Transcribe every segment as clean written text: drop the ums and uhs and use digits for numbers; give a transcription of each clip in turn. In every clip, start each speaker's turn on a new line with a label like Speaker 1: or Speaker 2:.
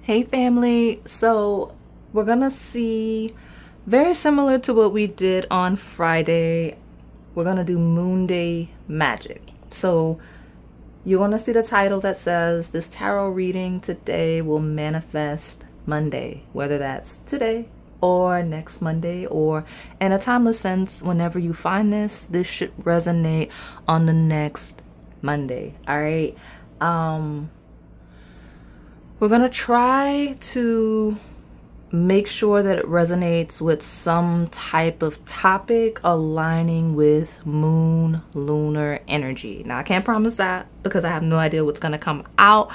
Speaker 1: Hey family, so we're gonna see, very similar to what we did on Friday, we're gonna do Moon Day Magic. So you're gonna see the title that says this tarot reading today will manifest Monday, whether that's today or next Monday, or in a timeless sense, whenever you find this should resonate on the next Monday. All right. We're gonna try to make sure that it resonates with some type of topic aligning with moon lunar energy. Now I can't promise that because I have no idea what's gonna come out.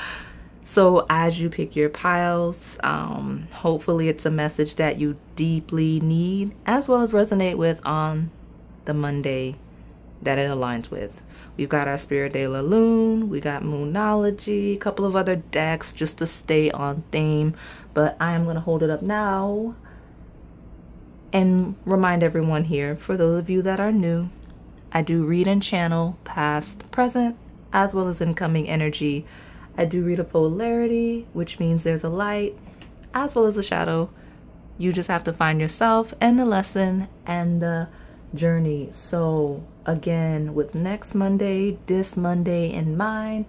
Speaker 1: So as you pick your piles, hopefully it's a message that you deeply need as well as resonate with on the Monday that it aligns with. We've got our Spirit de la Lune, we got Moonology, a couple of other decks just to stay on theme. But I am going to hold it up now and remind everyone here, for those of you that are new, I do read and channel past, present, as well as incoming energy. I do read a polarity, which means there's a light as well as a shadow. You just have to find yourself and the lesson and the journey. So again, with next Monday, this Monday in mind,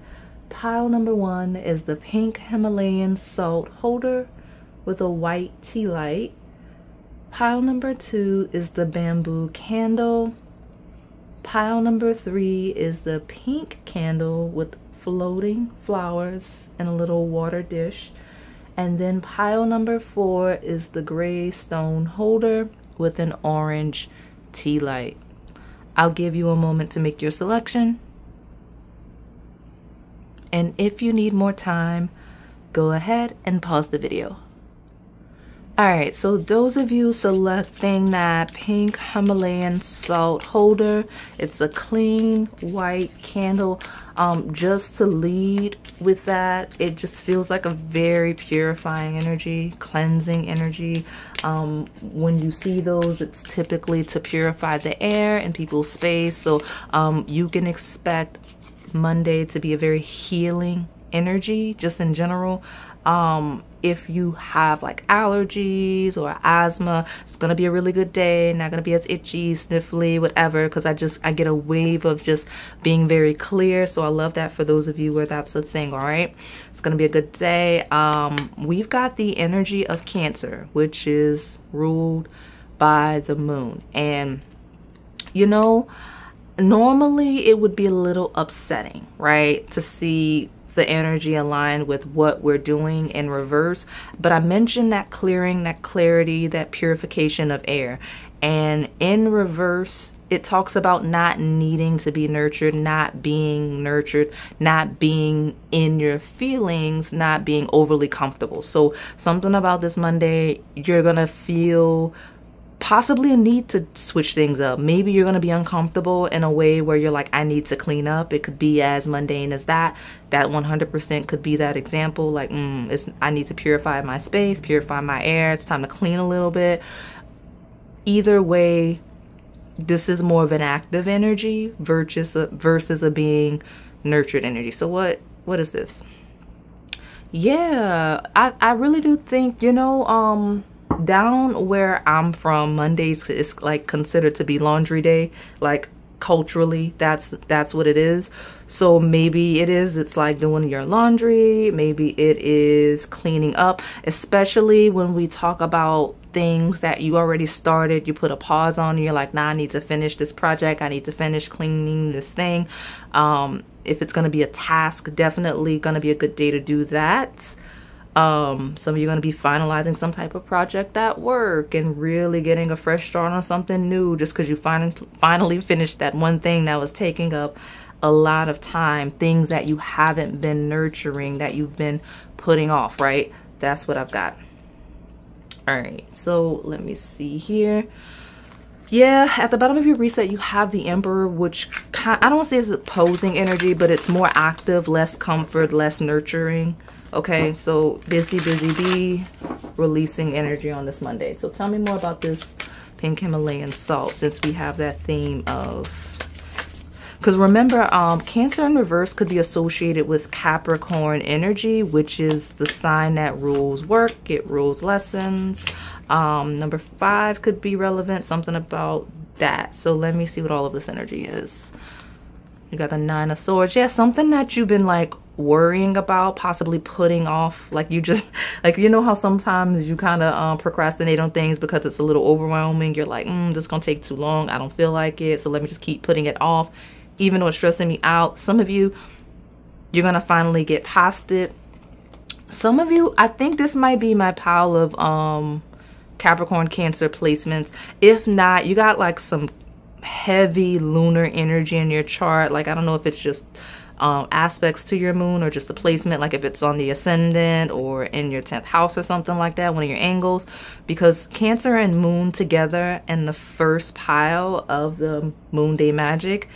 Speaker 1: pile number 1 is the pink Himalayan salt holder with a white tea light. Pile number 2 is the bamboo candle. Pile number 3 is the pink candle with floating flowers in a little water dish. And then pile number 4 is the gray stone holder with an orange tea light. I'll give you a moment to make your selection. And if you need more time, go ahead and pause the video. Alright, so those of you selecting that pink Himalayan salt holder, it's a clean white candle. Just to lead with that, it just feels like a very purifying energy, cleansing energy. When you see those, it's typically to purify the air in people's space. So you can expect Monday to be a very healing energy just in general. If you have like allergies or asthma, it's gonna be a really good day. Not gonna be as itchy, sniffly, whatever, because I get a wave of just being very clear. So I love that for those of you where that's a thing. All right, it's gonna be a good day. We've got the energy of Cancer, which is ruled by the moon, and you know, normally it would be a little upsetting, right, to see the energy aligned with what we're doing in reverse. But I mentioned that clearing, that clarity, that purification of air. And in reverse, it talks about not needing to be nurtured, not being nurtured, not being in your feelings, not being overly comfortable. So something about this Monday, you're gonna feel possibly a need to switch things up. Maybe you're going to be uncomfortable in a way where you're like, I need to clean up. It could be as mundane as that. That 100% could be that example. Like, I need to purify my space, purify my air. It's time to clean a little bit. Either way, this is more of an active energy versus a being nurtured energy. So what is this? Yeah, I really do think, you know, down where I'm from, Mondays is like considered to be laundry day. Like culturally, that's what it is. So maybe it's like doing your laundry, maybe it is cleaning up, especially when we talk about things that you already started. You put a pause on and you're like, nah, I need to finish this project, I need to finish cleaning this thing. If it's going to be a task, definitely going to be a good day to do that. Some of you are going to be finalizing some type of project at work and really getting a fresh start on something new just because you finally finished that one thing that was taking up a lot of time, things that you haven't been nurturing, that you've been putting off, right? That's what I've got. All right, so let me see here. Yeah, at the bottom of your reset, you have the Emperor, which I don't want to say is opposing energy, but it's more active, less comfort, less nurturing. Okay, so busy bee, releasing energy on this Monday. So tell me more about this pink Himalayan salt, since we have that theme of Because remember, Cancer in reverse could be associated with Capricorn energy, which is the sign that rules work, it rules lessons. Number 5 could be relevant, something about that. So let me see what all of this energy is. You got the 9 of Swords. Yeah, something that you've been like worrying about, possibly putting off. Like you just, like, you know how sometimes you kind of procrastinate on things because it's a little overwhelming. You're like, this is gonna take too long. I don't feel like it. So let me just keep putting it off, even though it's stressing me out. Some of you, you're gonna finally get past it. Some of you, I think this might be my pile of Capricorn Cancer placements. If not, you got like some heavy lunar energy in your chart. Like, I don't know if it's just aspects to your moon or just the placement, like if it's on the ascendant or in your 10th house or something like that, one of your angles, because Cancer and moon together in the first pile of the moon day magic,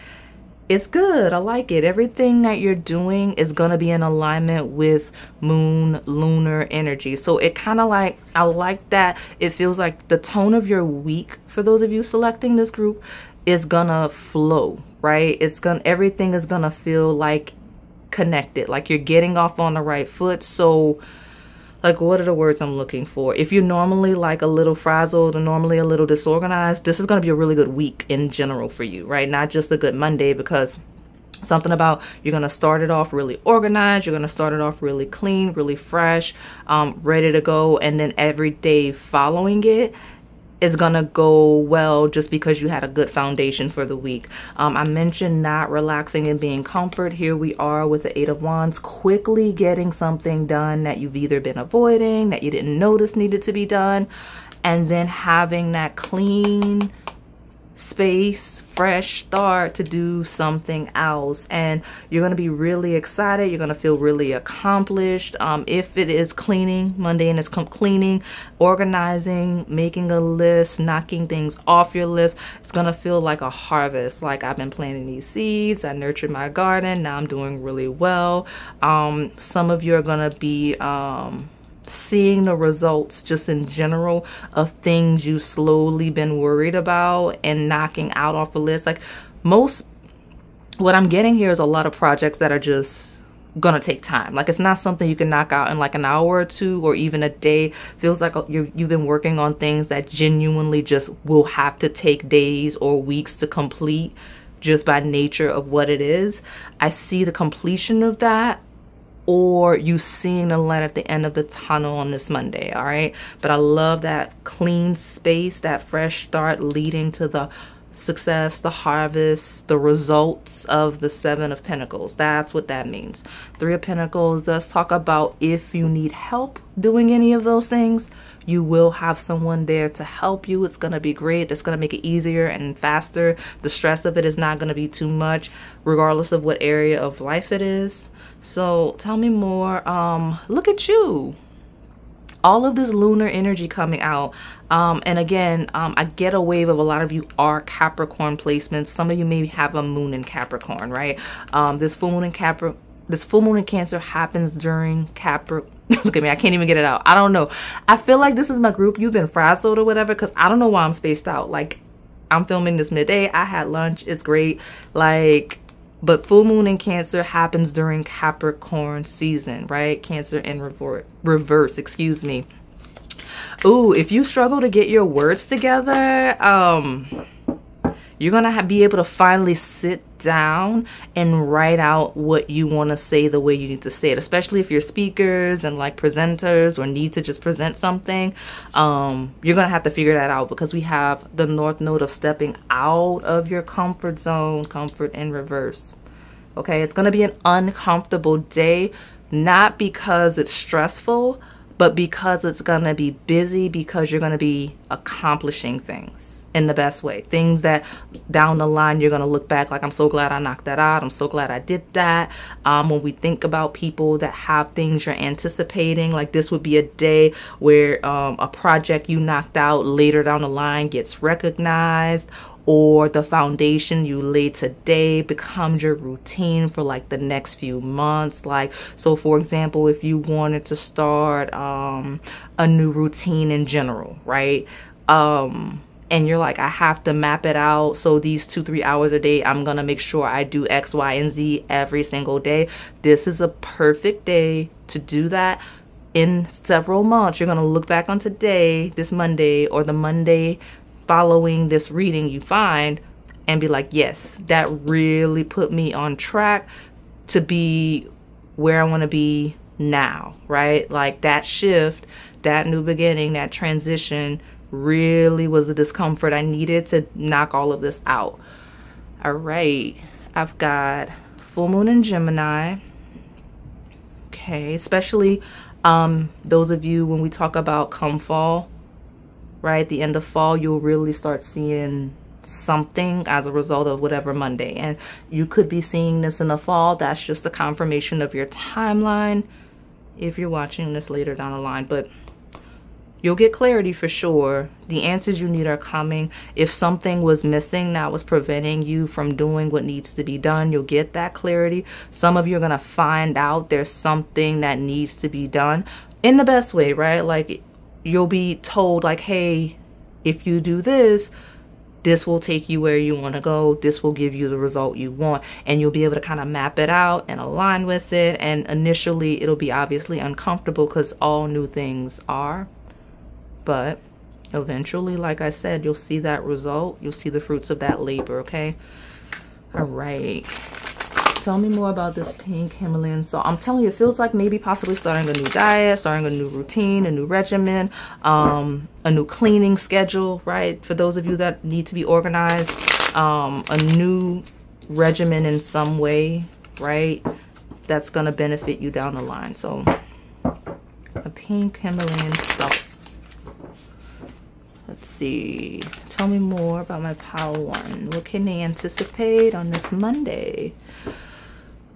Speaker 1: it's good. I like it. Everything that you're doing is going to be in alignment with moon lunar energy. So it kind of like, I like that. It feels like the tone of your week, for those of you selecting this group, is gonna flow, right? It's gonna, everything is gonna feel like connected, like you're getting off on the right foot. So like, what are the words I'm looking for? If you're normally like a little frazzled or normally a little disorganized, this is going to be a really good week in general for you, right? Not just a good Monday, because something about, you're going to start it off really organized. You're going to start it off really clean, really fresh, ready to go. And then every day following it is gonna go well, just because you had a good foundation for the week. I mentioned not relaxing and being comfort. Here we are with the 8 of Wands, quickly getting something done that you've either been avoiding, that you didn't notice needed to be done, and then having that clean space, fresh start to do something else. And you're going to be really excited. You're going to feel really accomplished. If it is cleaning, Monday, and it's cleaning, organizing, making a list, knocking things off your list, it's going to feel like a harvest. Like, I've been planting these seeds, I nurtured my garden, now I'm doing really well. Some of you are going to be seeing the results just in general of things you slowly been worried about and knocking out off the list. Like, what I'm getting here is a lot of projects that are just gonna take time. Like, it's not something you can knock out in like an hour or two or even a day. Feels like you've been working on things that genuinely just will have to take days or weeks to complete, just by nature of what it is. I see the completion of that, or you seeing the light at the end of the tunnel on this Monday, all right? But I love that clean space, that fresh start leading to the success, the harvest, the results of the 7 of Pentacles. That's what that means. 3 of Pentacles does talk about if you need help doing any of those things, you will have someone there to help you. It's going to be great. That's going to make it easier and faster. The stress of it is not going to be too much, regardless of what area of life it is. So tell me more. Look at you, all of this lunar energy coming out. And again, I get a wave of a lot of you are Capricorn placements. Some of you maybe have a moon in Capricorn, right? This full moon in Cancer happens during Look at me, I can't even get it out. I don't know. I feel like this is my group. You've been frazzled or whatever, because I don't know why I'm spaced out. Like, I'm filming this midday. I had lunch. It's great. Like, but full moon in Cancer happens during Capricorn season, right? Cancer in reverse, excuse me. Ooh, if you struggle to get your words together, you're gonna be able to finally sit down and write out what you want to say the way you need to say it, especially if you're speakers and like presenters or need to just present something. You're gonna have to figure that out, because we have the North Node of stepping out of your comfort zone, comfort in reverse. Okay, it's gonna be an uncomfortable day, not because it's stressful, but because it's gonna be busy, because you're gonna be accomplishing things in the best way. Things that down the line you're gonna look back like, I'm so glad I knocked that out. I'm so glad I did that. When we think about people that have things you're anticipating, like this would be a day where a project you knocked out later down the line gets recognized, or the foundation you laid today becomes your routine for like the next few months. Like, so for example, if you wanted to start a new routine in general, right? and you're like, I have to map it out, so these 2-3 hours a day, I'm gonna make sure I do X, Y, and Z every single day. This is a perfect day to do that. In several months, you're gonna look back on today, this Monday, or the Monday following this reading you find, and be like, yes, that really put me on track to be where I want to be now, right? Like that shift, that new beginning, that transition really was the discomfort I needed to knock all of this out. All right, I've got full moon in Gemini. Okay, especially those of you, when we talk about come fall, right, the end of fall, you'll really start seeing something as a result of whatever Monday. And you could be seeing this in the fall. That's just a confirmation of your timeline if you're watching this later down the line. But you'll get clarity for sure. The answers you need are coming. If something was missing that was preventing you from doing what needs to be done, you'll get that clarity. Some of you are going to find out there's something that needs to be done in the best way, right? Like you'll be told like, hey, if you do this, this will take you where you want to go. This will give you the result you want. And you'll be able to kind of map it out and align with it. And initially, it'll be obviously uncomfortable because all new things are. But eventually, like I said, you'll see that result. You'll see the fruits of that labor, okay? All right. Tell me more about this pink Himalayan salt. I'm telling you, it feels like maybe possibly starting a new diet, starting a new routine, a new regimen, a new cleaning schedule, right? For those of you that need to be organized, a new regimen in some way, right? That's going to benefit you down the line. So a pink Himalayan salt. Let's see. Tell me more about my pile one. What can they anticipate on this Monday?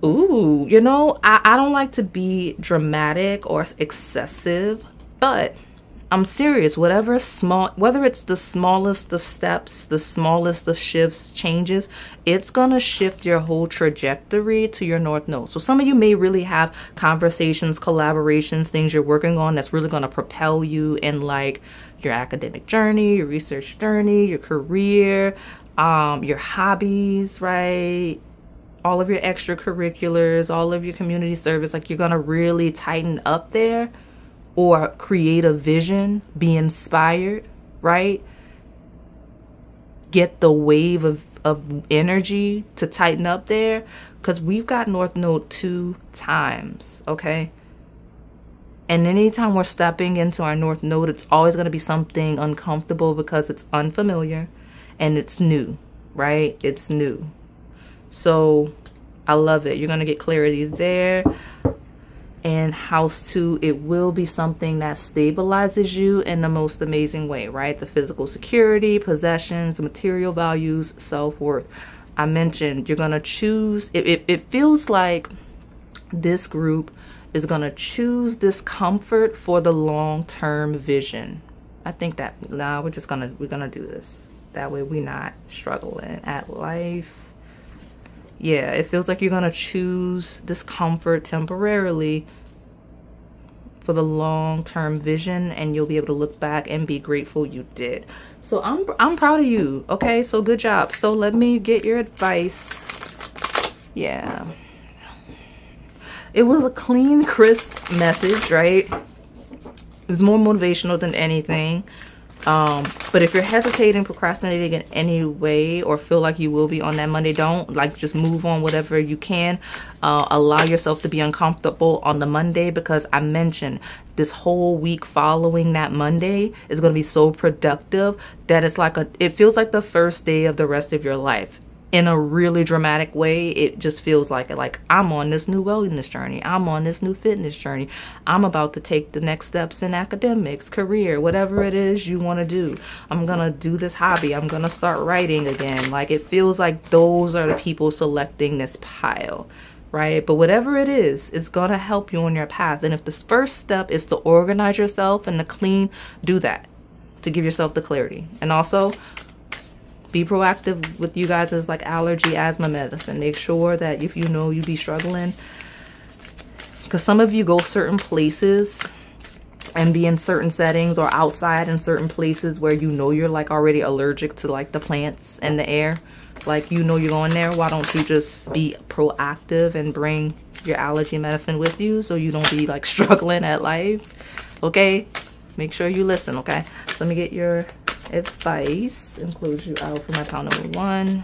Speaker 1: Ooh, you know, I don't like to be dramatic or excessive, but I'm serious. Whatever small, whether it's the smallest of steps, the smallest of shifts, changes, it's gonna shift your whole trajectory to your North Node. So some of you may really have conversations, collaborations, things you're working on that's really gonna propel you in like your academic journey, your research journey, your career, your hobbies, right? All of your extracurriculars, all of your community service. Like you're gonna really tighten up there, or create a vision, be inspired, right? Get the wave of energy to tighten up there, because we've got North Node 2 times, okay? And anytime we're stepping into our North Node, it's always going to be something uncomfortable because it's unfamiliar and it's new, right? It's new. So I love it. You're going to get clarity there. And house 2, it will be something that stabilizes you in the most amazing way, right? The physical security, possessions, material values, self-worth. I mentioned you're going to choose, it feels like this group is going to choose discomfort for the long-term vision. I think that now we're going to do this. That way we're not struggling at life. Yeah, it feels like you're going to choose discomfort temporarily for the long-term vision, and you'll be able to look back and be grateful you did. So I'm proud of you. Okay, so good job. So let me get your advice. Yeah. It was a clean, crisp message, right? It was more motivational than anything. But if you're hesitating, procrastinating in any way, or feel like you will be on that Monday, don't. Like, just move on whatever you can. Allow yourself to be uncomfortable on the Monday, because I mentioned this whole week following that Monday is going to be so productive that it's like it feels like the first day of the rest of your life. In a really dramatic way, it just feels like it. Like, I'm on this new wellness journey. I'm on this new fitness journey. I'm about to take the next steps in academics, career, whatever it is you want to do. I'm going to do this hobby. I'm going to start writing again. Like, it feels like those are the people selecting this pile, right? But whatever it is, it's going to help you on your path. And if the first step is to organize yourself and to clean, do that to give yourself the clarity. And also, be proactive with you guys as like allergy, asthma medicine. Make sure that if you know you be struggling, because some of you go certain places and be in certain settings or outside in certain places where you know you're like already allergic to like the plants and the air, like you know you're going there, why don't you just be proactive and bring your allergy medicine with you so you don't be like struggling at life? Okay, make sure you listen. Okay, so let me get your advice and close you out for my pile number 1.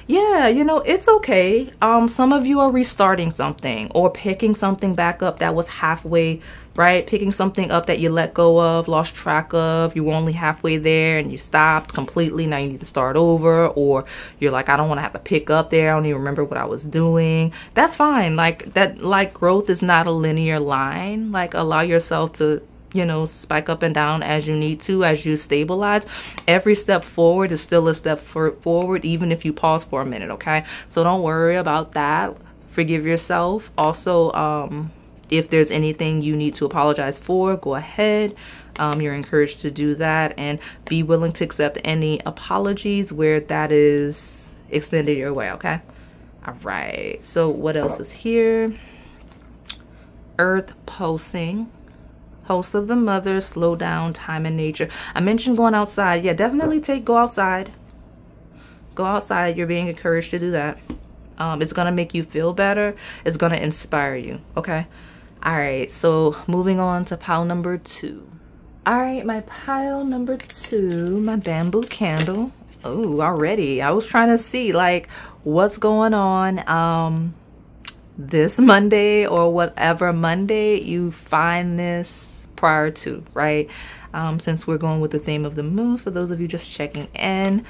Speaker 1: Yeah, you know, it's okay. Some of you are restarting something or picking something back up that was halfway, right? Picking something up that you let go of, lost track of. You were only halfway there and you stopped completely. Now you need to start over, or you're like, I don't want to have to pick up there. I don't even remember what I was doing. That's fine. Like that, like growth is not a linear line. Like allow yourself to, you know, spike up and down as you need to, as you stabilize. Every step forward is still a step forward, even if you pause for a minute. Okay, so don't worry about that. Forgive yourself. Also, if there's anything you need to apologize for, go ahead. You're encouraged to do that, and be willing to accept any apologies where that is extended your way. Okay, all right, so what else is here? Earth pulsing. Host of the mother, slow down, time in nature. I mentioned going outside. Yeah, definitely go outside. Go outside. You're being encouraged to do that. It's going to make you feel better. It's going to inspire you. Okay. All right. So moving on to pile number 2. All right. My pile number 2, my bamboo candle. Oh, already. I was trying to see like what's going on this Monday or whatever Monday you find this prior to, right? Since we're going with the theme of the moon, for those of you just checking in,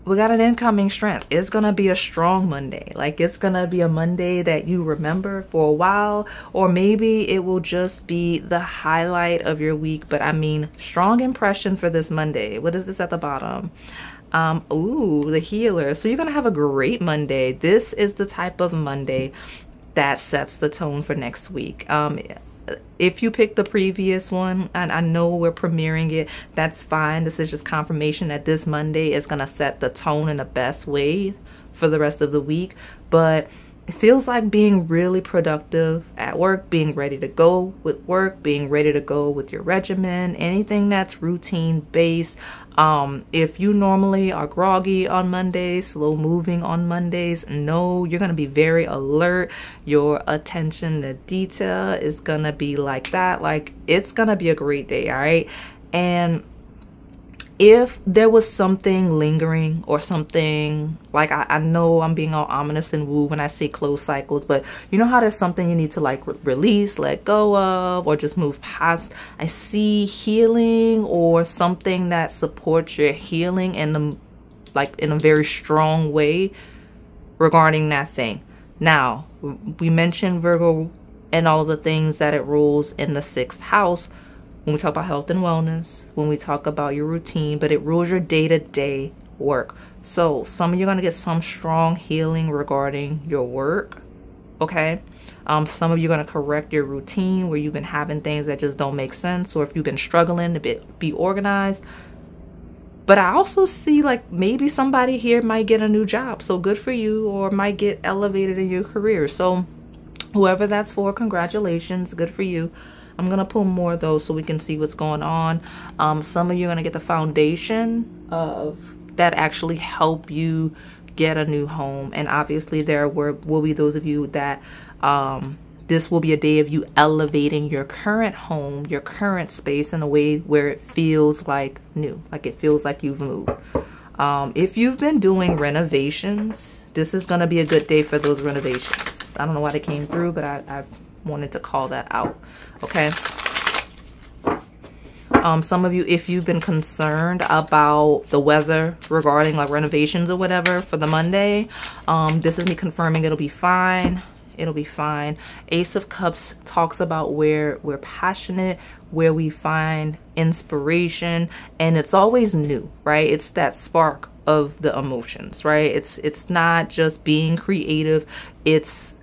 Speaker 1: we got an incoming strength. It's gonna be a strong Monday. Like it's gonna be a Monday that you remember for a while, or maybe it will just be the highlight of your week. But I mean, strong impression for this Monday. What is this at the bottom? Ooh, the healer. So you're gonna have a great Monday. This is the type of Monday that sets the tone for next week. If you picked the previous one, and I know we're premiering it, that's fine. This is just confirmation that this Monday is going to set the tone in the best way for the rest of the week. But it feels like being really productive at work, being ready to go with work, being ready to go with your regimen, anything that's routine based. If you normally are groggy on Mondays, slow moving on Mondays, no, you're going to be very alert. Your attention to detail is going to be like that. Like it's going to be a great day. All right. And if there was something lingering or something, like I know I'm being all ominous and woo when I say close cycles, but you know how there's something you need to like release, let go of, or just move past. I see healing or something that supports your healing in a very strong way regarding that thing. Now, we mentioned Virgo and all the things that it rules in the 6th house. When we talk about health and wellness, when we talk about your routine, but it rules your day-to-day work. So some of you are going to get some strong healing regarding your work. Okay. Some of you are going to correct your routine where you've been having things that just don't make sense, or if you've been struggling to be organized. But I also see like maybe somebody here might get a new job. So good for you, or might get elevated in your career. So whoever that's for, congratulations. Good for you. I'm going to pull more of those so we can see what's going on. Some of you are going to get the foundation of that actually help you get a new home. And obviously there will be those of you that this will be a day of you elevating your current home, your current space in a way where it feels like new, like it feels like you've moved. If you've been doing renovations, this is going to be a good day for those renovations. I don't know why they came through, but I wanted to call that out. Okay. Some of you, if you've been concerned about the weather regarding like renovations or whatever for the Monday, this is me confirming it'll be fine. It'll be fine. Ace of Cups talks about where we're passionate, where we find inspiration, and it's always new, right? It's that spark of the emotions, right? It's not just being creative. It's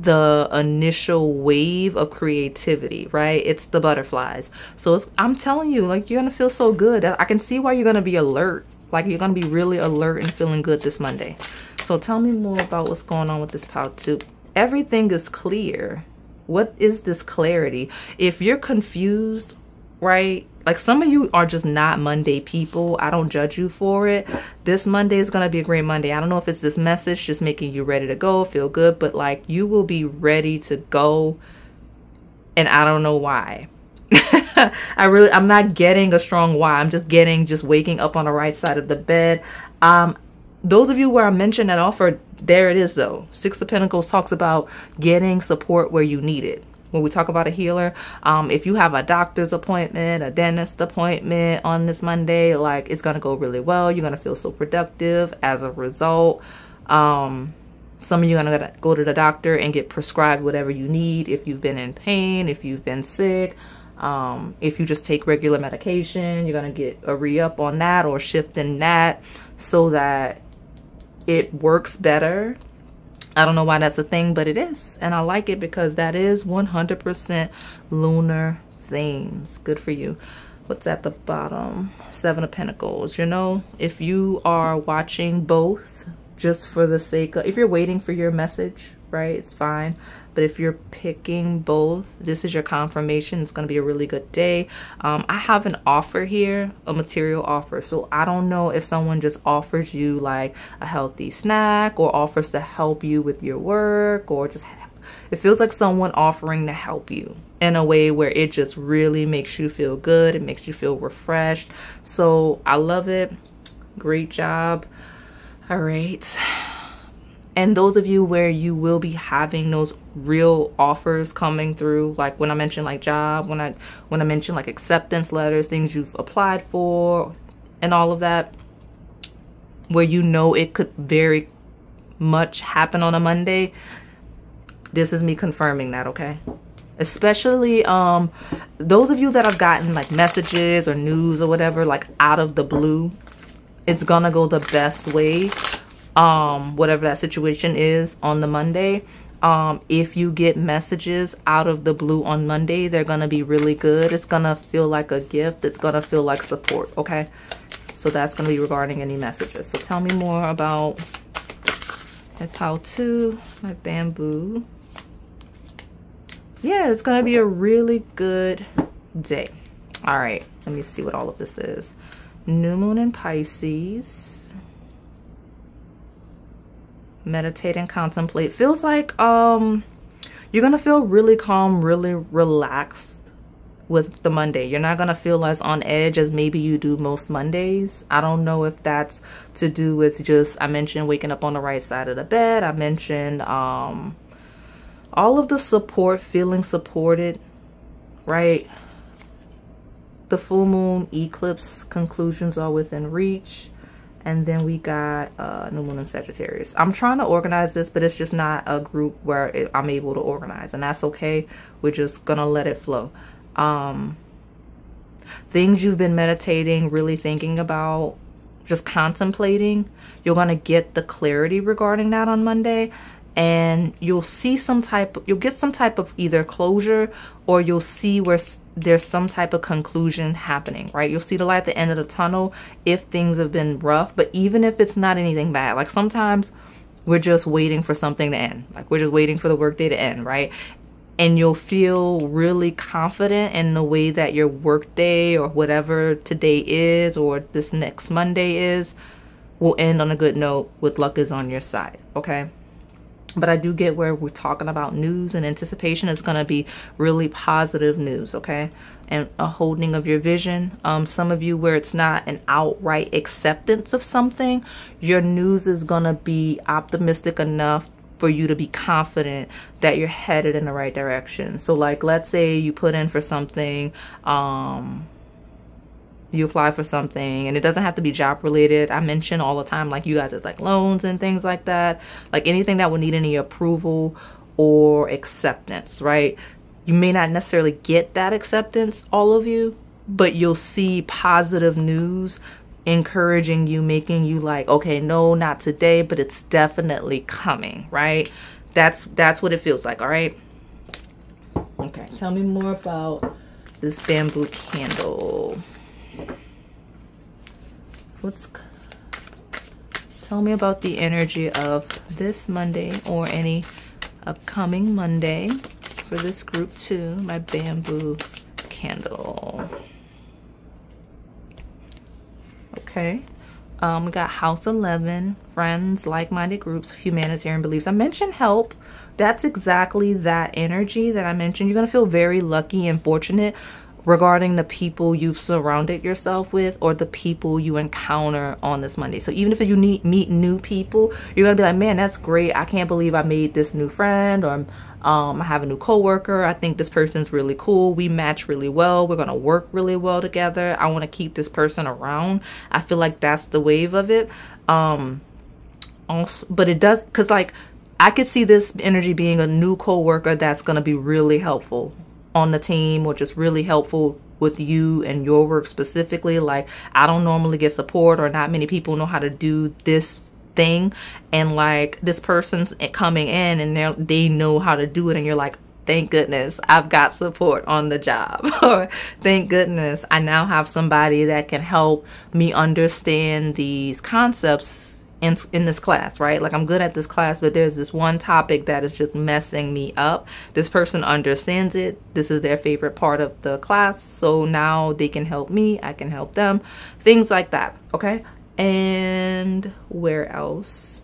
Speaker 1: the initial wave of creativity, right? It's the butterflies. So I'm telling you, like, you're gonna feel so good. I can see why you're gonna be alert. Like, you're gonna be really alert and feeling good this Monday. So tell me more about what's going on with this pile 2. everything is clear. What is this clarity? If you're confused, right? Like some of you are just not Monday people. I don't judge you for it. This Monday is going to be a great Monday. I don't know if it's this message just making you ready to go, feel good, but like you will be ready to go. And I don't know why. I'm not getting a strong why. I'm just getting waking up on the right side of the bed. Those of you where I mentioned that offer, there it is though. Six of Pentacles talks about getting support where you need it. When we talk about a healer, if you have a doctor's appointment, a dentist appointment on this Monday, like it's going to go really well. You're going to feel so productive as a result. Some of you are going to go to the doctor and get prescribed whatever you need. If you've been in pain, if you've been sick, if you just take regular medication, you're going to get a re-up on that or shift in that so that it works better. I don't know why that's a thing, but it is. And I like it because that is 100% lunar themes. Good for you. What's at the bottom? Seven of Pentacles. You know, if you are watching both just for the sake of, if you're waiting for your message, right, it's fine. But if you're picking both, this is your confirmation. It's going to be a really good day. I have an offer here, a material offer. So I don't know if someone just offers you like a healthy snack or offers to help you with your work, or just, it feels like someone offering to help you in a way where it just really makes you feel good. It makes you feel refreshed. So I love it. Great job. All right. And those of you where you will be having those real offers coming through, like when I mentioned like job, when I mentioned like acceptance letters, things you've applied for and all of that, where you know it could very much happen on a Monday, this is me confirming that, okay? Especially those of you that have gotten like messages or news or whatever, like out of the blue, it's gonna go the best way. Whatever that situation is on the Monday. If you get messages out of the blue on Monday, they're gonna be really good. It's gonna feel like a gift. It's gonna feel like support, okay? So that's gonna be regarding any messages. So tell me more about my pile 2, my bamboo. Yeah, it's gonna be a really good day. All right, let me see what all of this is. New moon in Pisces. Meditate and contemplate. Feels like you're gonna feel really calm, really relaxed with the Monday. You're not gonna feel as on edge as maybe you do most Mondays. I don't know if that's to do with just, I mentioned waking up on the right side of the bed. I mentioned all of the support, feeling supported, right? The full moon eclipse conclusions are within reach. And then we got new moon in Sagittarius. I'm trying to organize this, but it's just not a group where I'm able to organize, and that's okay. We're just gonna let it flow. Things you've been meditating, really thinking about, just contemplating, you're gonna get the clarity regarding that on Monday, and you'll see you'll get some type of either closure, or you'll see where there's some type of conclusion happening, right? You'll see the light at the end of the tunnel if things have been rough, but even if it's not anything bad, like sometimes we're just waiting for something to end, like we're just waiting for the workday to end, right? And you'll feel really confident in the way that your workday or whatever today is, or this next Monday is, will end on a good note with luck is on your side, okay? But I do get where we're talking about news and anticipation is going to be really positive news, okay? And a holding of your vision. Some of you where it's not an outright acceptance of something, your news is going to be optimistic enough for you to be confident that you're headed in the right direction. So like, let's say you put in for something, you apply for something, and it doesn't have to be job related. I mention all the time, like you guys, it's like loans and things like that, like anything that would need any approval or acceptance, right? You may not necessarily get that acceptance, all of you, but you'll see positive news encouraging you, making you like, okay, no, not today, but it's definitely coming, right? That's what it feels like. All right. Okay, tell me more about this bamboo candle. Tell me about the energy of this Monday or any upcoming Monday for this group too. My bamboo candle. Okay. We got house 11, friends, like-minded groups, humanitarian beliefs. I mentioned help. That's exactly that energy that I mentioned. You're going to feel very lucky and fortunate regarding the people you've surrounded yourself with or the people you encounter on this Monday. So even if you meet new people, you're gonna be like, man, that's great. I can't believe I made this new friend, or I have a new coworker. I think this person's really cool. We match really well. We're gonna work really well together. I want to keep this person around. I feel like that's the wave of it. Also, but it does, because like I could see this energy being a new coworker that's gonna be really helpful on the team, or just really helpful with you and your work specifically. Like, I don't normally get support, or not many people know how to do this thing, and like this person's coming in and they know how to do it, and you're like, thank goodness I've got support on the job. Or thank goodness I now have somebody that can help me understand these concepts in this class, right? Like, I'm good at this class, but there's this one topic that is just messing me up. This person understands it. This is their favorite part of the class. So now they can help me. I can help them. Things like that. Okay. And where else?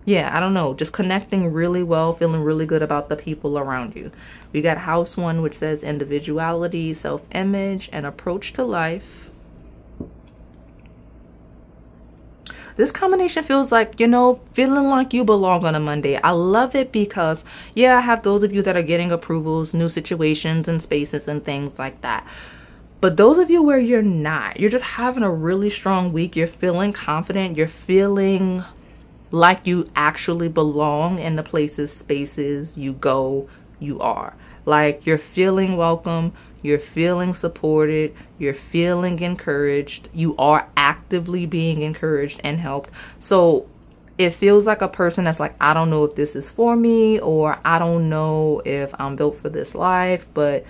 Speaker 1: Yeah, I don't know. Just connecting really well, feeling really good about the people around you. We got house 1, which says individuality, self-image, and approach to life. This combination feels like, you know, feeling like you belong on a Monday. I love it because, yeah, I have those of you that are getting approvals, new situations and spaces and things like that. But those of you where you're not, you're just having a really strong week. You're feeling confident. You're feeling like you actually belong in the places, spaces you go, you are. Like, you're feeling welcome. You're feeling supported. You're feeling encouraged. You are actively being encouraged and helped. So it feels like a person that's like, I don't know if this is for me, or I don't know if I'm built for this life, but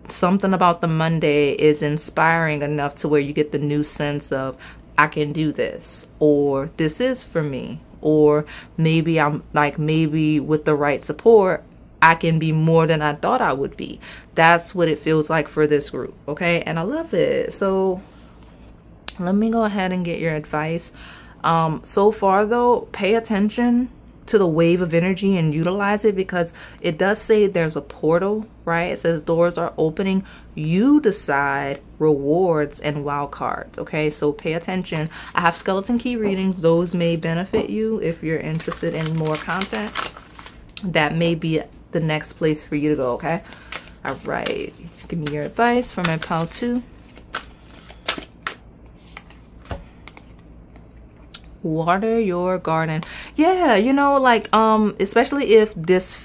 Speaker 1: something about the Monday is inspiring enough to where you get the new sense of, I can do this, or this is for me, or maybe I'm like, maybe with the right support, I can be more than I thought I would be. That's what it feels like for this group. Okay. And I love it. So let me go ahead and get your advice. So far though, pay attention to the wave of energy and utilize it, because it does say there's a portal, right? It says doors are opening. You decide rewards and wild cards. Okay. So pay attention. I have skeleton key readings. Those may benefit you if you're interested in more content. That may be the next place for you to go. Okay. All right. Give me your advice for my pile 2. Water your garden. Yeah, you know, like especially if this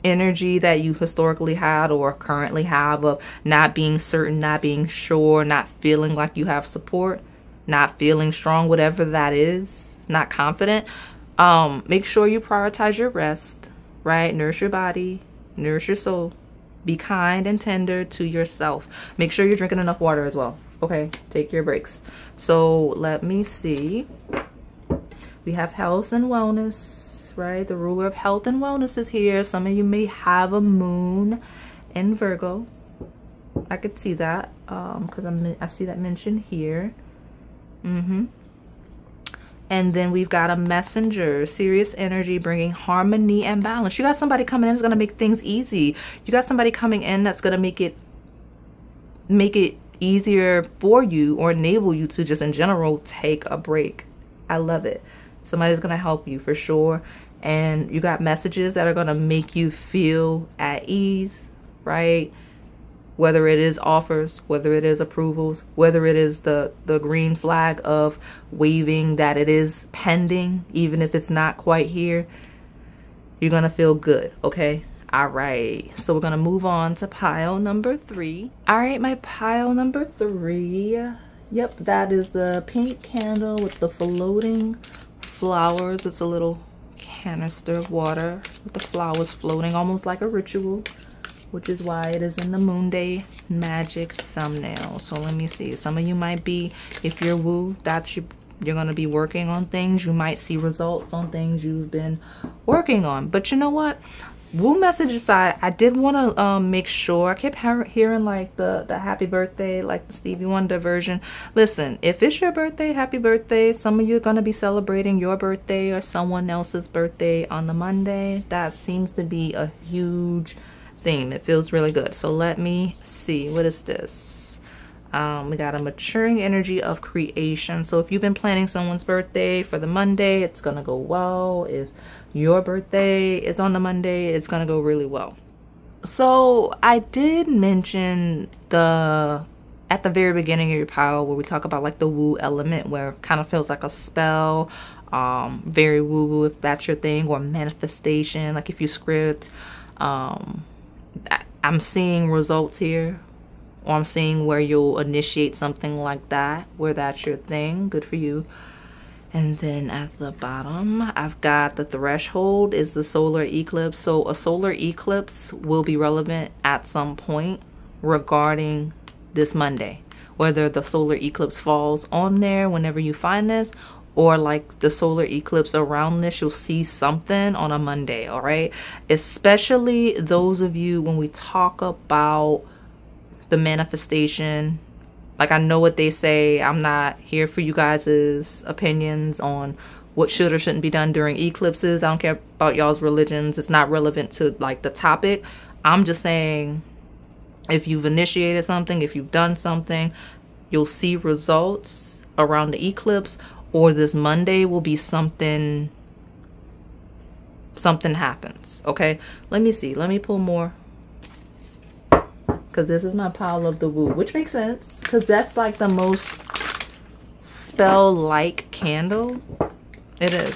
Speaker 1: energy that you historically had or currently have of not being certain, not being sure, not feeling like you have support, not feeling strong, whatever that is, not confident, make sure you prioritize your rest, right? Nourish your body, nourish your soul. Be kind and tender to yourself. Make sure you're drinking enough water as well. Okay, take your breaks. So let me see. We have health and wellness, right? The ruler of health and wellness is here. Some of you may have a moon in Virgo. I could see that because I see that mentioned here. And then we've got a messenger, serious energy, bringing harmony and balance. You got somebody coming in that's going to make things easy. You got somebody coming in that's going to make it easier for you, or enable you to just in general take a break. I love it. Somebody's going to help you for sure. And you got messages that are going to make you feel at ease, right? Whether it is offers, whether it is approvals, whether it is the green flag of waving that it is pending, even if it's not quite here, you're going to feel good. Okay. All right. So we're going to move on to pile number 3. All right. My pile number 3. Yep. That is the pink candle with the floating flowers. It's a little canister of water with the flowers floating, almost like a ritual, which is why it is in the Moon Day Magic thumbnail. So let me see. Some of you might be, if you're woo, that's You're going to be working on things. You might see results on things you've been working on. But you know what? Woo message aside, I did want to make sure. I kept hearing like the happy birthday, like the Stevie Wonder version. Listen, if it's your birthday, happy birthday. Some of you are going to be celebrating your birthday or someone else's birthday on the Monday. That seems to be a huge theme. It feels really good. So let me see. What is this? We got a maturing energy of creation. So if you've been planning someone's birthday for the Monday, it's gonna go well. If your birthday is on the Monday, it's gonna go really well. So I did mention at the very beginning of your power, where we talk about like the woo element, where it kind of feels like a spell, very woo woo if that's your thing, or manifestation. Like if you script, I'm seeing results here. Or I'm seeing where you'll initiate something like that, where that's your thing. Good for you. And then at the bottom, I've got the threshold is the solar eclipse. So a solar eclipse will be relevant at some point regarding this Monday. Whether the solar eclipse falls on there whenever you find this, or like the solar eclipse around this, you'll see something on a Monday, all right? Especially those of you, when we talk about the manifestation, like I know what they say. I'm not here for you guys' opinions on what should or shouldn't be done during eclipses. I don't care about y'all's religions. It's not relevant to like the topic. I'm just saying, if you've initiated something, if you've done something, you'll see results around the eclipse, or this Monday will be something happens. Okay, let me see. Let me pull more, because this is my pile of the woo, which makes sense because that's like the most spell-like candle. It is.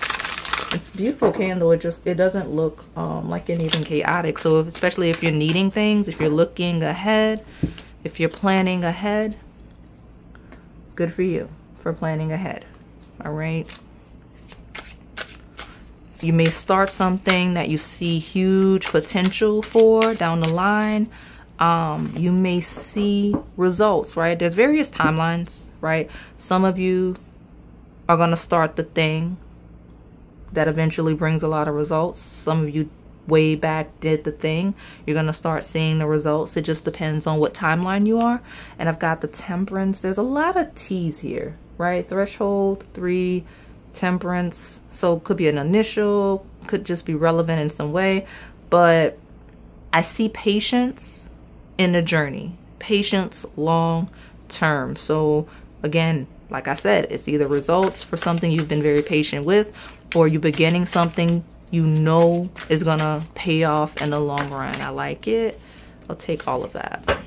Speaker 1: It's a beautiful candle. It doesn't look like anything chaotic. So especially if you're needing things, if you're looking ahead, if you're planning ahead, good for you for planning ahead. All right. You may start something that you see huge potential for down the line. You may see results, right? There's various timelines, right? Some of you are going to start the thing that eventually brings a lot of results. Some of you way back did the thing. You're going to start seeing the results. It just depends on what timeline you are. And I've got the temperance. There's a lot of T's here, right? Threshold, 3, temperance. So it could be an initial, could just be relevant in some way. But I see patience in the journey, patience long term. So again, like I said, it's either results for something you've been very patient with, or you beginning something you know is gonna pay off in the long run. I like it. I'll take all of that.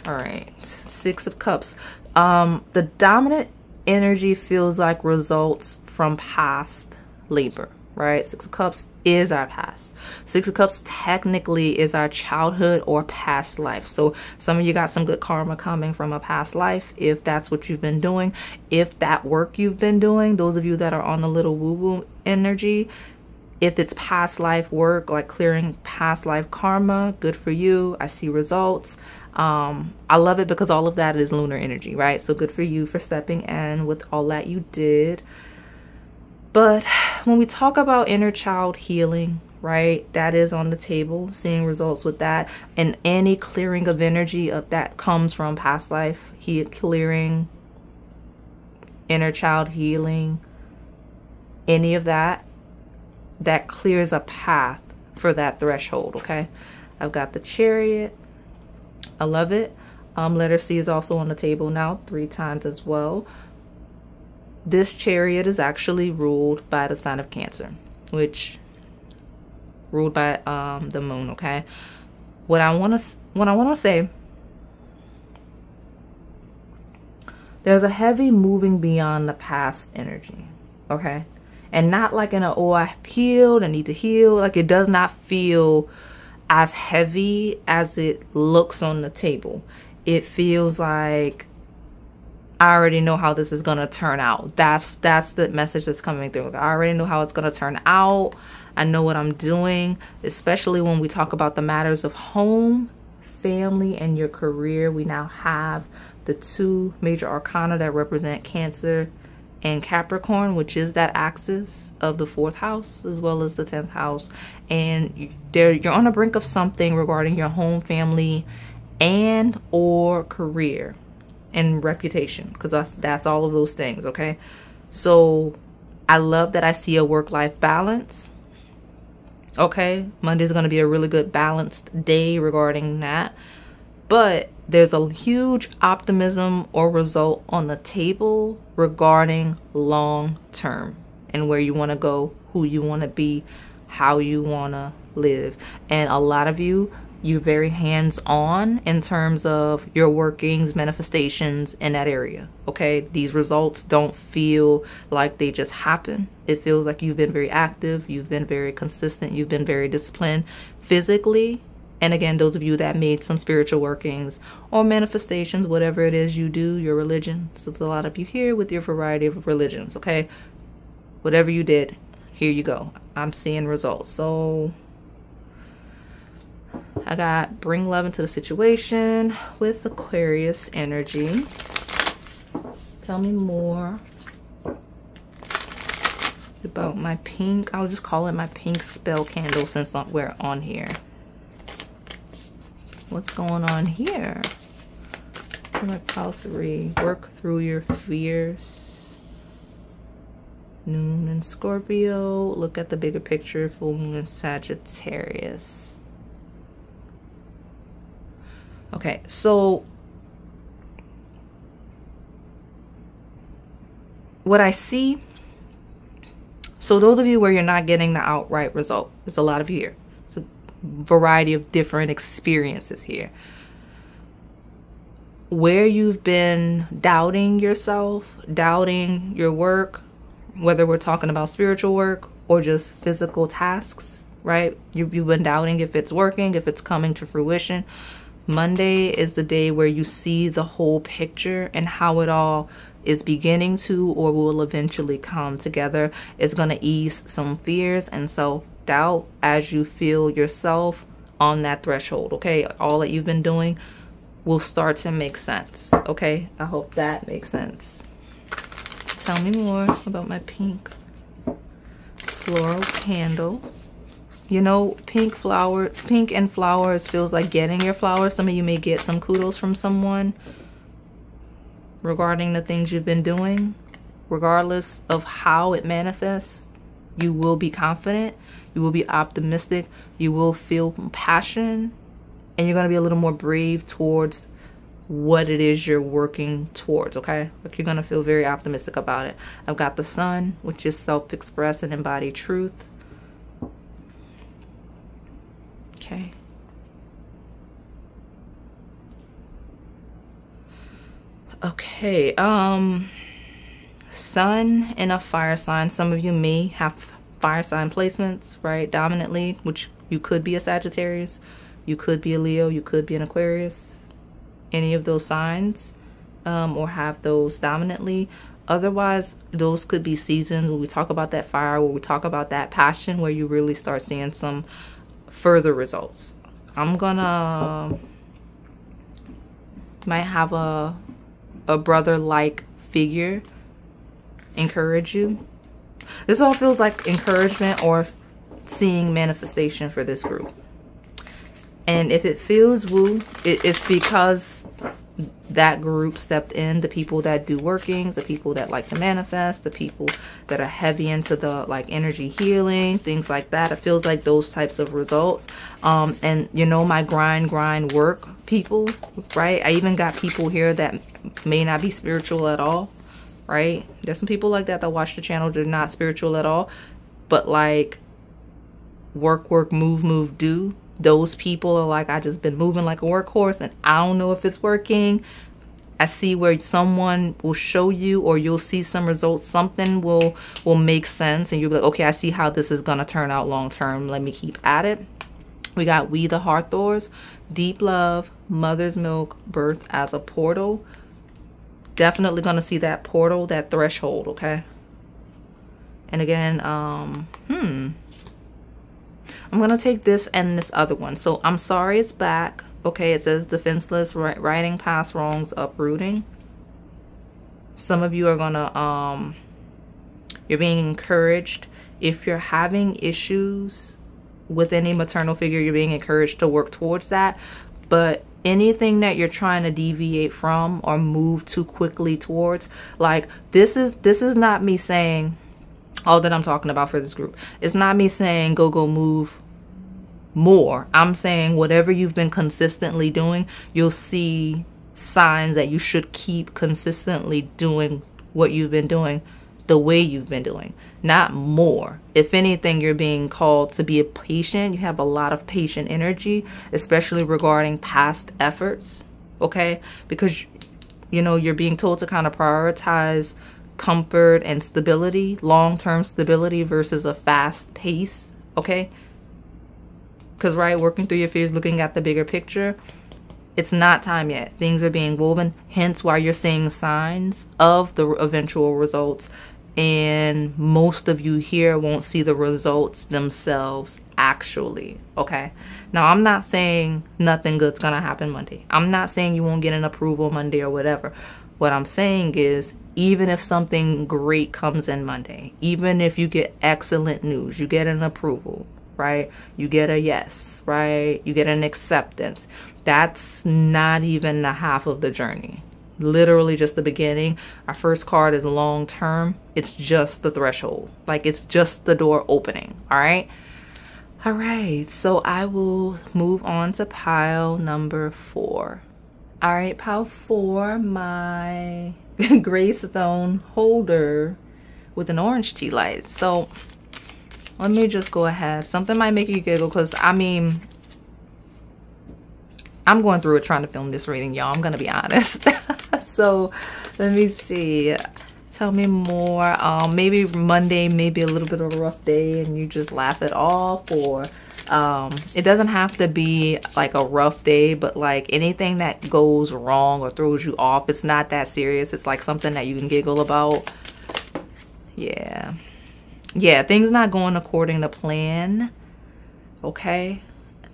Speaker 1: All right, 6 of Cups. The dominant energy feels like results from past labor, right? 6 of Cups is our past. 6 of Cups technically is our childhood or past life. So some of you got some good karma coming from a past life, if that's what you've been doing. If that work you've been doing, those of you that are on the little woo-woo energy, if it's past life work, like clearing past life karma, good for you. I see results. I love it because all of that is lunar energy, right? So good for you for stepping in with all that you did. But when we talk about inner child healing, right, that is on the table, seeing results with that, and any clearing of energy of that comes from past life, clearing, inner child healing, any of that, that clears a path for that threshold, okay? I've got the Chariot. I love it. Letter C is also on the table now 3 times as well. This Chariot is actually ruled by the sign of Cancer, which ruled by the moon, okay? What I want to say, there's a heavy moving beyond the past energy, okay? And not like in a, oh, I've healed, I need to heal. Like, it does not feel as heavy as it looks on the table. It feels like, I already know how this is gonna turn out. That's the message that's coming through. I already know how it's gonna turn out. I know what I'm doing, especially when we talk about the matters of home, family and your career. We now have the two major arcana that represent Cancer and Capricorn, which is that axis of the 4th house as well as the 10th house. And you're on the brink of something regarding your home, family, and or career and reputation, because that's all of those things. Okay, so I love that I see a work-life balance. Okay, Monday's going to be a really good balanced day regarding that, but there's a huge optimism or result on the table regarding long term and where you want to go, who you want to be, how you want to live. And a lot of you're very hands-on in terms of your workings, manifestations in that area. Okay, these results don't feel like they just happen. It feels like you've been very active, you've been very consistent, you've been very disciplined physically. And again, those of you that made some spiritual workings or manifestations, whatever it is you do, your religion. So there's a lot of you here with your variety of religions. Okay, whatever you did, here you go. I'm seeing results. So I got bring love into the situation with Aquarius energy. Tell me more about my pink. I'll just call it my pink spell candle since we're on here. What's going on here? Like pile 3. Work through your fears. Moon in Scorpio. Look at the bigger picture. Full moon in Sagittarius. Okay, so what I see, so those of you where you're not getting the outright result, there's a lot of you here. It's a variety of different experiences here. Where you've been doubting yourself, doubting your work, whether we're talking about spiritual work or just physical tasks, right? You've been doubting if it's working, if it's coming to fruition. Monday is the day where you see the whole picture and how it all is beginning to or will eventually come together. It's going to ease some fears and self-doubt as you feel yourself on that threshold. Okay, all that you've been doing will start to make sense. Okay, I hope that makes sense. Tell me more about my pink floral candle. You know, pink and flowers feels like getting your flowers. Some of you may get some kudos from someone regarding the things you've been doing. Regardless of how it manifests, you will be confident, you will be optimistic, you will feel passion, and you're going to be a little more brave towards what it is you're working towards. Okay, like you're going to feel very optimistic about it. I've got the sun, which is self-express and embodied truth. Okay. Okay, sun in a fire sign. Some of you may have fire sign placements, right? Dominantly, which you could be a Sagittarius, you could be a Leo, you could be an Aquarius, any of those signs, or have those dominantly. Otherwise, those could be seasons when we talk about that fire, where we talk about that passion, where you really start seeing some further results. I'm gonna might have a brother-like figure encourage you. This all feels like encouragement or seeing manifestation for this group. And if it feels woo, it's because that group stepped in. The people that do workings, the people that like to manifest, the people that are heavy into the like energy healing, things like that. It feels like those types of results. And you know, my grind work people, right? I even got people here that may not be spiritual at all, right? There's some people like that watch the channel. They're not spiritual at all, but like work, move, do. Those people are like, I just been moving like a workhorse and I don't know if it's working. I see where someone will show you, or you'll see some results. Something will make sense and you'll be like, okay, I see how this is gonna turn out long term. Let me keep at it. We got We the Hawthorns, deep love, mother's milk, birth as a portal. Definitely gonna see that portal, that threshold, okay? And again, I'm gonna take this and this other one. So I'm sorry it's back, Okay, it says defenseless, righting past wrongs, uprooting. Some of you are gonna, you're being encouraged. If you're having issues with any maternal figure, you're being encouraged to work towards that. But anything that you're trying to deviate from or move too quickly towards, like this is not me saying all that I'm talking about for this group. It's not me saying go move more. I'm saying whatever you've been consistently doing, you'll see signs that you should keep consistently doing what you've been doing the way you've been doing, not more. If anything, you're being called to be a patient. You have a lot of patient energy, especially regarding past efforts, okay? Because, you know, you're being told to kind of prioritize comfort and stability, long-term stability versus a fast pace, okay? Because, right, working through your fears, looking at the bigger picture, it's not time yet. Things are being woven, hence why you're seeing signs of the eventual results. And most of you here won't see the results themselves actually, okay? Now, I'm not saying nothing good's gonna happen Monday. I'm not saying you won't get an approval Monday or whatever. What I'm saying is, even if something great comes in Monday, even if you get excellent news, you get an approval, right? You get a yes, right? You get an acceptance. That's not even the half of the journey. Literally just the beginning. Our first card is long term. It's just the threshold. Like, it's just the door opening. All right. All right. So I will move on to pile number 4. All right. Pile 4, my gray stone holder with an orange tea light. So let me just go ahead. Something might make you giggle because, I mean, I'm going through it trying to film this reading, y'all. I'm going to be honest. So let me see. Tell me more. Maybe Monday, maybe a little bit of a rough day and you just laugh it off. Or it doesn't have to be like a rough day, but like anything that goes wrong or throws you off, it's not that serious. It's like something that you can giggle about. Yeah. Yeah, things not going according to plan. Okay.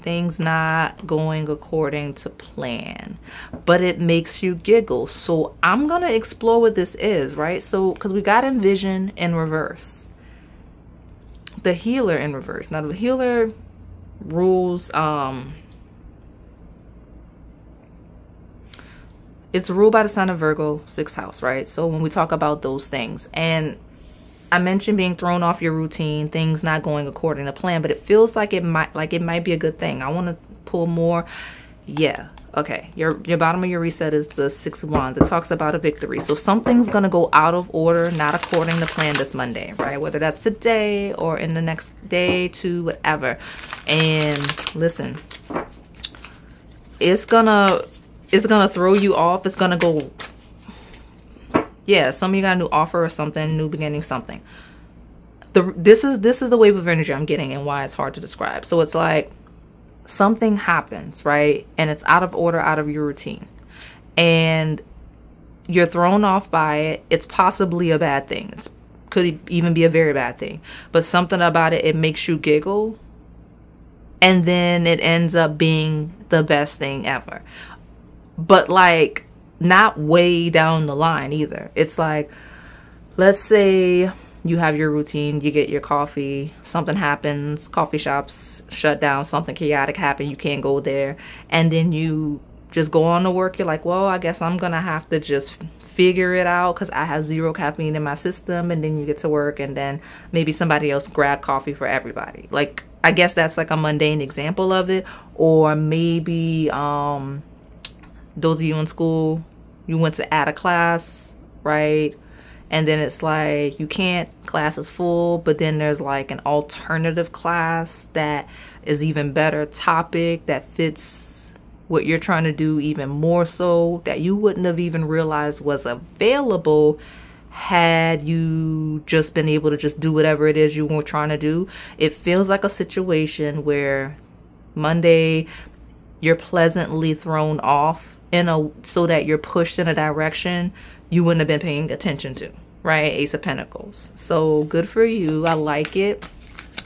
Speaker 1: Things not going according to plan, but it makes you giggle. So I'm gonna explore what this is, right? So because we got envision in reverse, the healer in reverse. Now the healer rules, it's ruled by the sign of Virgo, 6th house, right? So when we talk about those things, and I mentioned being thrown off your routine, things not going according to plan, but it feels like it might be a good thing. I want to pull more. Yeah. Okay. Your bottom of your reset is the 6 of Wands. It talks about a victory. So something's going to go out of order, not according to plan this Monday, right? Whether that's today or in the next day to whatever. And listen, it's gonna throw you off. It's gonna go. Yeah, some of you got a new offer or something, new beginning, something. This is the wave of energy I'm getting and why it's hard to describe. So it's like something happens, right? And it's out of order, out of your routine. And you're thrown off by it. It's possibly a bad thing. It could even be a very bad thing. But something about it, it makes you giggle. And then it ends up being the best thing ever. But like, not way down the line either. It's like, let's say you have your routine, you get your coffee, something happens, coffee shops shut down, something chaotic happened, you can't go there, and then you just go on to work. You're like, well, I guess I'm gonna have to just figure it out because I have 0 caffeine in my system. And then you get to work and then maybe somebody else grabbed coffee for everybody. Like, I guess that's like a mundane example of it. Or maybe those of you in school, you went to add a class, right? And then it's like, you can't, class is full, but then there's like an alternative class that is even better topic that fits what you're trying to do even more so, that you wouldn't have even realized was available had you just been able to just do whatever it is you were trying to do. It feels like a situation where Monday, you're pleasantly thrown off so that you're pushed in a direction you wouldn't have been paying attention to, right? Ace of Pentacles. So good for you. I like it.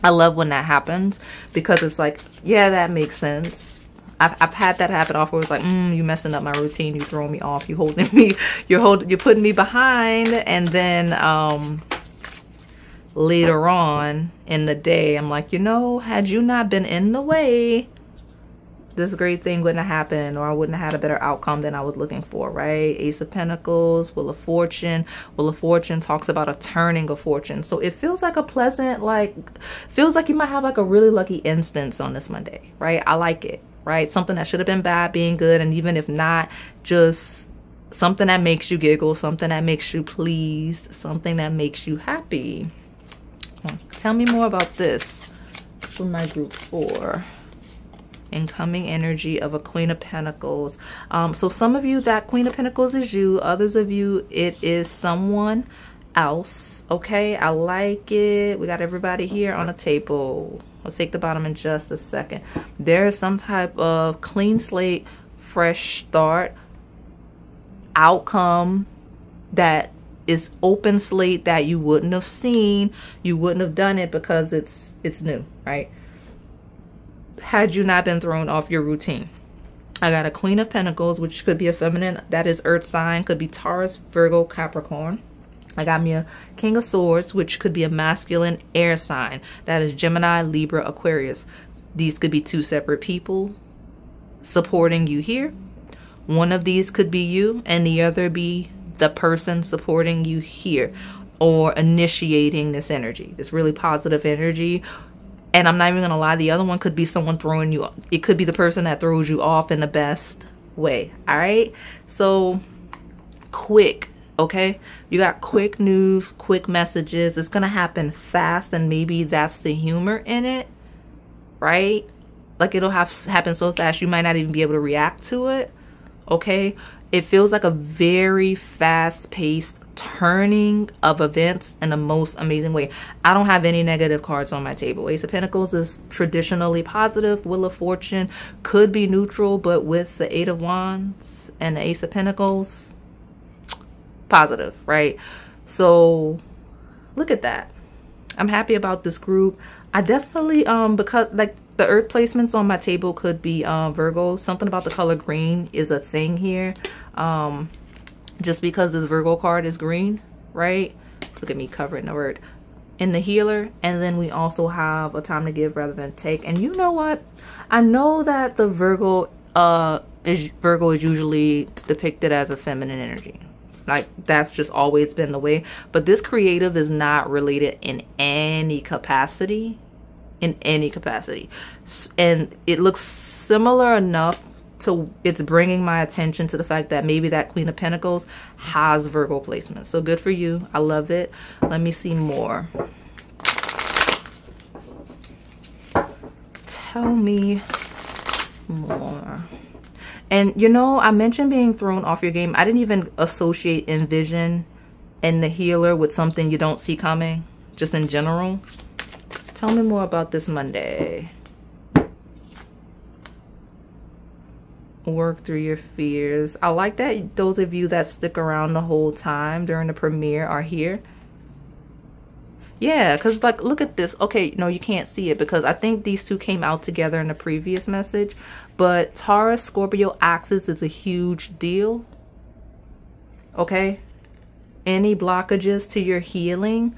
Speaker 1: I love when that happens because it's like, yeah, that makes sense. I've had that happen off where it's like, you messing up my routine, you throwing me off, you holding me, you're putting me behind. And then later on in the day, I'm like, you know, had you not been in the way, this great thing wouldn't have happened, or I wouldn't have had a better outcome than I was looking for, right? Ace of Pentacles, Wheel of Fortune. Wheel of Fortune talks about a turning of fortune. So it feels like a pleasant, like, feels like you might have like a really lucky instance on this Monday, right? I like it, right? Something that should have been bad being good, and even if not, just something that makes you giggle, something that makes you pleased, something that makes you happy. Tell me more about this for my group 4. Incoming energy of a Queen of Pentacles. So some of you, that Queen of Pentacles is you. Others of you, it is someone else. Okay, I like it. We got everybody here on a table. I'll take the bottom in just a second. There is some type of clean slate, fresh start, outcome that is open slate that you wouldn't have seen. You wouldn't have done it because it's new, right? Had you not been thrown off your routine. I got a Queen of Pentacles, which could be a feminine, that is earth sign, could be Taurus, Virgo, Capricorn. I got me a King of Swords, which could be a masculine air sign, that is Gemini, Libra, Aquarius. These could be 2 separate people supporting you here. One of these could be you, and the other be the person supporting you here, or initiating this energy, this really positive energy. And I'm not even gonna lie, the other one could be someone throwing you off. It could be the person that throws you off in the best way. All right, so quick, okay? You got quick news, quick messages. It's gonna happen fast, and maybe that's the humor in it, right? Like, it'll happen so fast you might not even be able to react to it. Okay, it feels like a very fast-paced turning of events in the most amazing way. I don't have any negative cards on my table. Ace of Pentacles is traditionally positive. Wheel of Fortune could be neutral, but with the 8 of Wands and the Ace of Pentacles, positive, right? So look at that. I'm happy about this group. I definitely because like the earth placements on my table could be Virgo. Something about the color green is a thing here. Just because this Virgo card is green, right? Look at me covering the word. In the healer. And then we also have a time to give rather than take. And you know what? I know that the Virgo is usually depicted as a feminine energy. Like, that's just always been the way. But this creative is not related in any capacity. In any capacity. And it looks similar enough to, it's bringing my attention to the fact that maybe that Queen of Pentacles has Virgo placement. So good for you. I love it. Let me see more. Tell me more. And you know, I mentioned being thrown off your game. I didn't even associate envision and the healer with something you don't see coming, just in general. Tell me more about this Monday. Work through your fears. I like that those of you that stick around the whole time during the premiere are here. Yeah, because like, look at this. Okay, no, you can't see it because I think these two came out together in the previous message. But Taurus, Scorpio axis is a huge deal. Okay? Any blockages to your healing,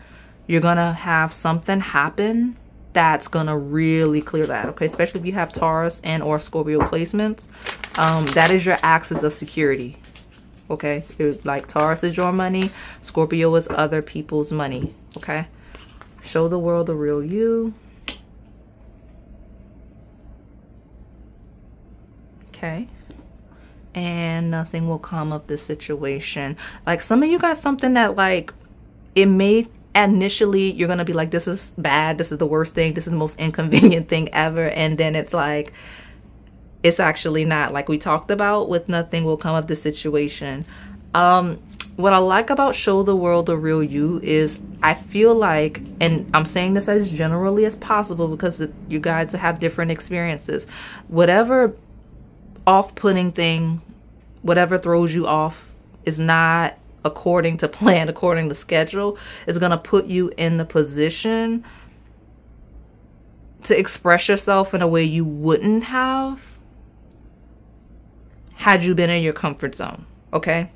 Speaker 1: you're going to have something happen that's going to really clear that. Okay? Especially if you have Taurus and or Scorpio placements. That is your axis of security. Okay? It was like Taurus is your money. Scorpio is other people's money. Okay? Show the world the real you. Okay. And nothing will come of this situation. Like, some of you got something that, like, it may initially, you're going to be like, this is bad. This is the worst thing. This is the most inconvenient thing ever. And then it's like, it's actually not. Like we talked about with nothing will come of the situation. What I like about show the world the real you is I feel like, and I'm saying this as generally as possible because you guys have different experiences. Whatever off-putting thing, whatever throws you off is not according to plan, according to schedule, is going to put you in the position to express yourself in a way you wouldn't have had you been in your comfort zone, okay?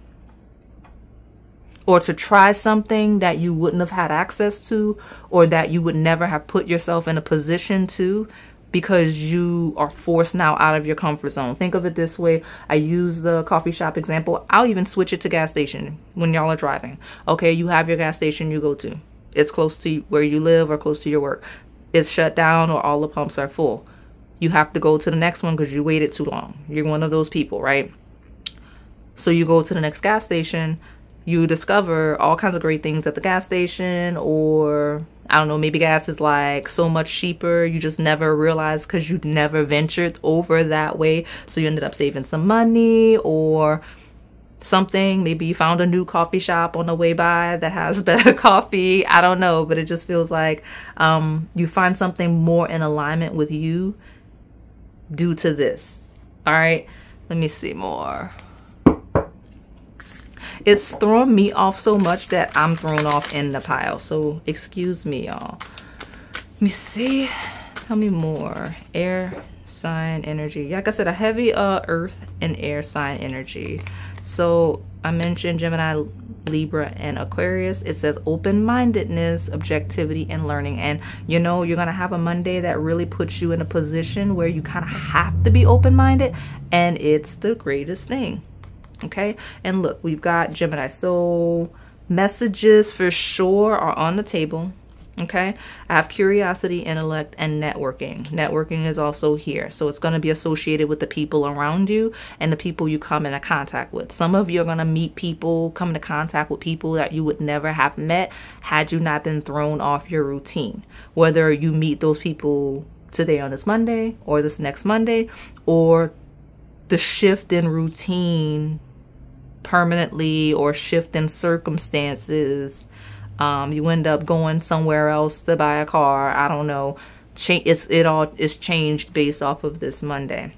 Speaker 1: Or to try something that you wouldn't have had access to, or that you would never have put yourself in a position to, because you are forced now out of your comfort zone. Think of it this way. I use the coffee shop example. I'll even switch it to gas station when y'all are driving. Okay, you have your gas station you go to. It's close to where you live or close to your work. It's shut down or all the pumps are full. You have to go to the next one because you waited too long. You're one of those people, right? So you go to the next gas station. You discover all kinds of great things at the gas station, or I don't know, maybe gas is like so much cheaper. You just never realized because you never ventured over that way. So you ended up saving some money or something. Maybe you found a new coffee shop on the way by that has better coffee. I don't know, but it just feels like you find something more in alignment with you due to this. All right, let me see more. It's throwing me off so much that I'm thrown off in the pile. So excuse me, y'all. Let me see. Tell me more. Air sign energy. Like I said, a heavy earth and air sign energy. So I mentioned Gemini, Libra, and Aquarius. It says open-mindedness, objectivity, and learning. And you know, you're gonna have a Monday that really puts you in a position where you kind of have to be open-minded, and it's the greatest thing. Okay, and look, we've got Gemini, so messages for sure are on the table. Okay, I have curiosity, intellect, and networking. Networking is also here, so it's going to be associated with the people around you and the people you come into contact with. Some of you are going to meet people, come into contact with people that you would never have met had you not been thrown off your routine. Whether you meet those people today on this Monday or this next Monday, or the shift in routine permanently, or shift in circumstances, you end up going somewhere else to buy a car. I don't know. It all is changed based off of this Monday.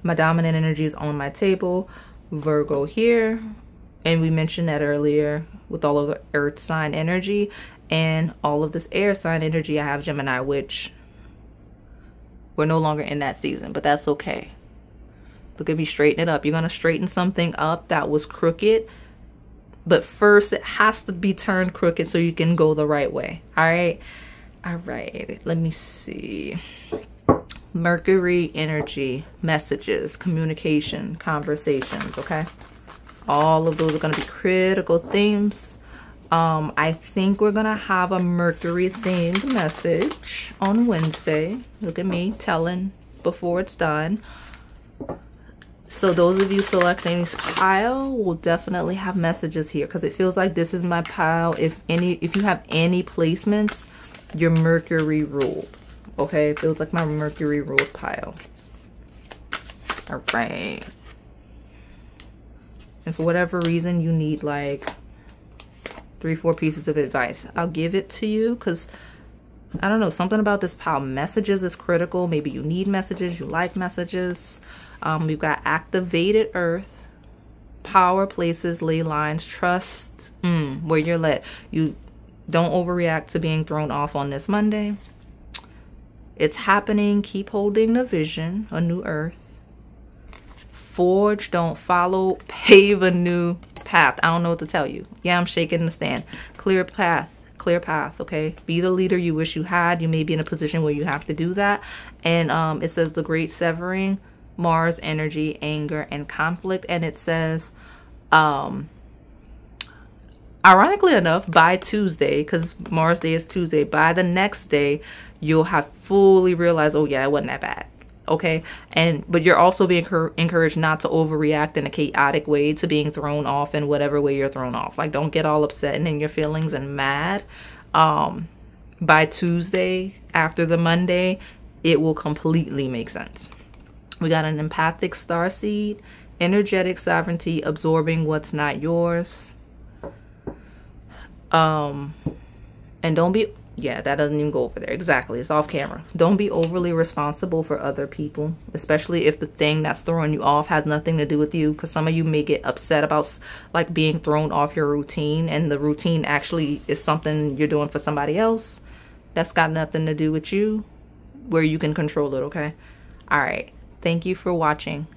Speaker 1: My dominant energy is on my table, Virgo here, and we mentioned that earlier with all of the earth sign energy and all of this air sign energy. I have Gemini, which we're no longer in that season, but that's okay. Look at me straighten it up. You're going to straighten something up that was crooked. But first, it has to be turned crooked so you can go the right way. All right. All right. Let me see. Mercury energy, messages, communication, conversations. Okay. All of those are going to be critical themes. I think we're going to have a Mercury themed message on Wednesday. Look at me telling before it's done. So those of you selecting this pile will definitely have messages here, because it feels like this is my pile. If you have any placements, your Mercury ruled. Okay, it feels like my Mercury ruled pile. All right. And for whatever reason you need like 3-4 pieces of advice, I'll give it to you, because I don't know, something about this pile. Messages is critical. Maybe you need messages, you like messages. We've got activated earth, power, places, ley lines, trust, where you're led. You don't overreact to being thrown off on this Monday. It's happening. Keep holding the vision, a new earth. Forge, don't follow, pave a new path. I don't know what to tell you. Yeah, I'm shaking the stand. Clear path. Clear path. Okay, be the leader you wish you had. You may be in a position where you have to do that. And it says the great severing, Mars energy, anger, and conflict. And it says ironically enough, by Tuesday, because Mars Day is Tuesday, by the next day you'll have fully realized, oh yeah, it wasn't that bad. Okay, but you're also being encouraged not to overreact in a chaotic way to being thrown off in whatever way you're thrown off. Like, don't get all upset and in your feelings and mad. By Tuesday, after the Monday, it will completely make sense. We got an empathic starseed, energetic sovereignty, absorbing what's not yours. And don't be, yeah, that doesn't even go over there. Exactly. It's off camera. Don't be overly responsible for other people, especially if the thing that's throwing you off has nothing to do with you. Because some of you may get upset about like being thrown off your routine, and the routine actually is something you're doing for somebody else. That's got nothing to do with you, where you can control it. Okay. All right. Thank you for watching.